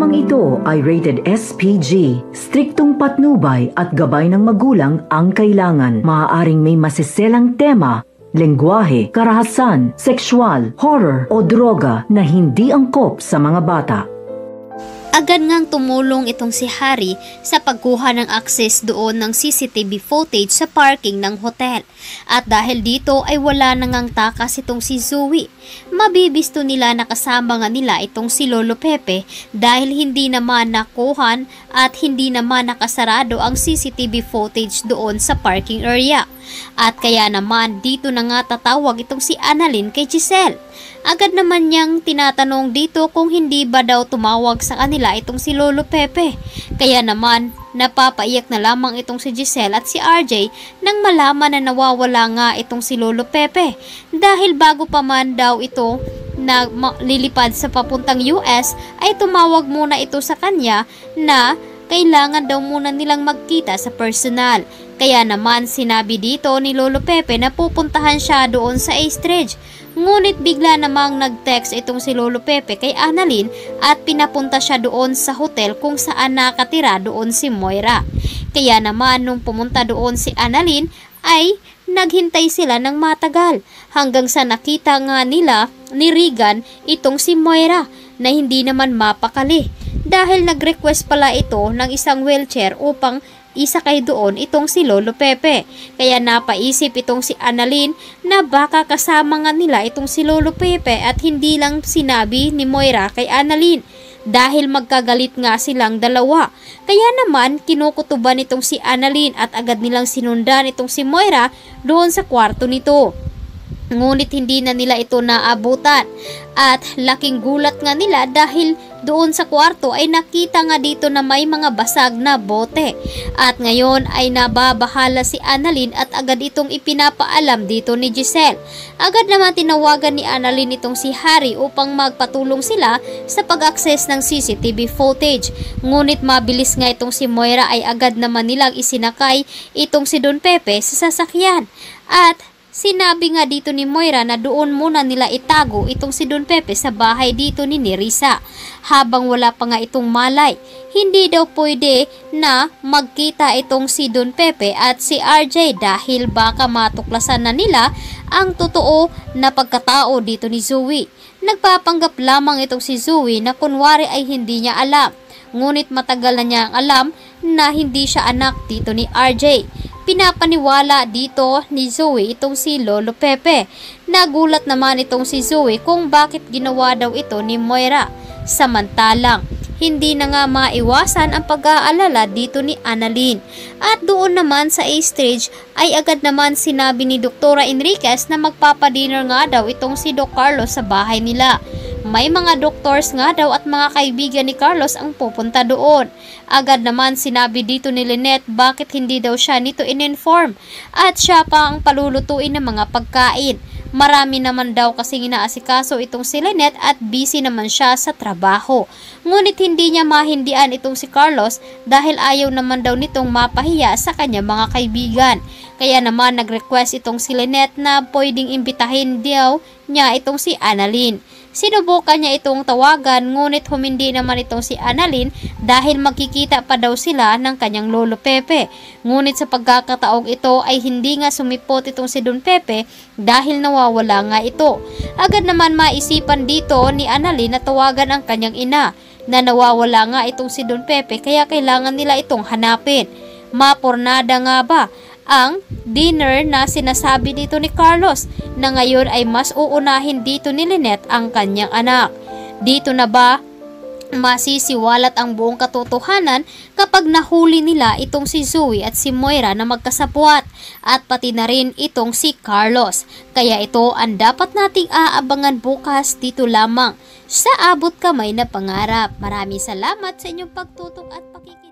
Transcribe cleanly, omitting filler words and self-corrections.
Programang ito ay rated SPG. Striktong patnubay at gabay ng magulang ang kailangan. Maaaring may masiselang tema, lengguwahe, karahasan, sexual, horror o droga na hindi angkop sa mga bata. Agad ngang tumulong itong si Harry sa pagkuha ng access doon ng CCTV footage sa parking ng hotel. At dahil dito ay wala na ngang takas itong si Zoe. Mabibisto nila na kasama nga nila itong si Lolo Pepe dahil hindi naman nakuhan at hindi naman nakasarado ang CCTV footage doon sa parking area. At kaya naman dito na nga tatawag itong si Annalyn kay Giselle. Agad naman niyang tinatanong dito kung hindi ba daw tumawag sa kanila itong si Lolo Pepe. Kaya naman napapaiyak na lamang itong si Giselle at si RJ nang malaman na nawawala nga itong si Lolo Pepe. Dahil bago pa man daw ito na lilipad sa papuntang US ay tumawag muna ito sa kanya na kailangan daw muna nilang magkita sa personal. Kaya naman sinabi dito ni Lolo Pepe na pupuntahan siya doon sa Eastridge. Ngunit bigla namang nag-text itong si Lolo Pepe kay Annalyn at pinapunta siya doon sa hotel kung saan nakatira doon si Moira. Kaya naman nung pumunta doon si Annalyn ay naghintay sila ng matagal hanggang sa nakita nga nila ni Regan itong si Moira na hindi naman mapakali dahil nag-request pala ito ng isang wheelchair upang isakay doon itong si Lolo Pepe. Kaya napaisip itong si Annalyn na baka kasama nga nila itong si Lolo Pepe at hindi lang sinabi ni Moira kay Annalyn dahil magkagalit nga silang dalawa. Kaya naman kinukutuban itong si Annalyn at agad nilang sinundan itong si Moira doon sa kwarto nito. Ngunit hindi na nila ito naabutan at laking gulat nga nila dahil doon sa kwarto ay nakita nga dito na may mga basag na bote. At ngayon ay nababahala si Annalyn at agad itong ipinapaalam dito ni Giselle. Agad naman tinawagan ni Annalyn itong si Harry upang magpatulong sila sa pag-access ng CCTV footage. Ngunit mabilis nga itong si Moira ay agad naman nilang isinakay itong si Don Pepe sa sasakyan. At sinabi nga dito ni Moira na doon muna nila itago itong si Don Pepe sa bahay dito ni Nerissa habang wala pa nga itong malay. Hindi daw pwede na magkita itong si Don Pepe at si RJ dahil baka matuklasan na nila ang totoo na pagkatao dito ni Zoe. Nagpapanggap lamang itong si Zoe na kunwari ay hindi niya alam. Ngunit matagal na niyang alam na hindi siya anak dito ni RJ. Pinapaniwala dito ni Zoe itong si Lolo Pepe. Nagulat naman itong si Zoe kung bakit ginawa daw ito ni Moira. Samantalang, hindi na nga maiwasan ang pag-aalala dito ni Annalyn. At doon naman sa Eastridge ay agad naman sinabi ni Dr. Enriquez na magpapadinner nga daw itong si Doc Carlos sa bahay nila. May mga doctors nga daw at mga kaibigan ni Carlos ang pupunta doon. Agad naman sinabi dito ni Lynette bakit hindi daw siya nito in-inform at siya pa ang palulutuin ng mga pagkain. Marami naman daw kasing inaasikaso itong si Lynette at busy naman siya sa trabaho. Ngunit hindi niya mahindian itong si Carlos dahil ayaw naman daw nitong mapahiya sa kanya mga kaibigan. Kaya naman nag-request itong si Lynette na pwedeng imbitahin daw niya itong si Annalyn. Sinubukan niya itong tawagan ngunit humindi naman itong si Annalyn dahil magkikita pa daw sila ng kanyang Lolo Pepe. Ngunit sa pagkakataong ito ay hindi nga sumipot itong si Don Pepe dahil nawawala nga ito. Agad naman maisipan dito ni Annalyn na tawagan ang kanyang ina na nawawala nga itong si Don Pepe kaya kailangan nila itong hanapin. Mapornada nga ba ang dinner na sinasabi dito ni Carlos na ngayon ay mas uunahin dito ni Lynette ang kanyang anak? Dito na ba masisiwalat ang buong katotohanan kapag nahuli nila itong si Zoe at si Moira na magkasapwat at pati na rin itong si Carlos? Kaya ito ang dapat nating aabangan bukas dito lamang sa Abot Kamay na Pangarap. Maraming salamat sa inyong pagtutok at pakikinig.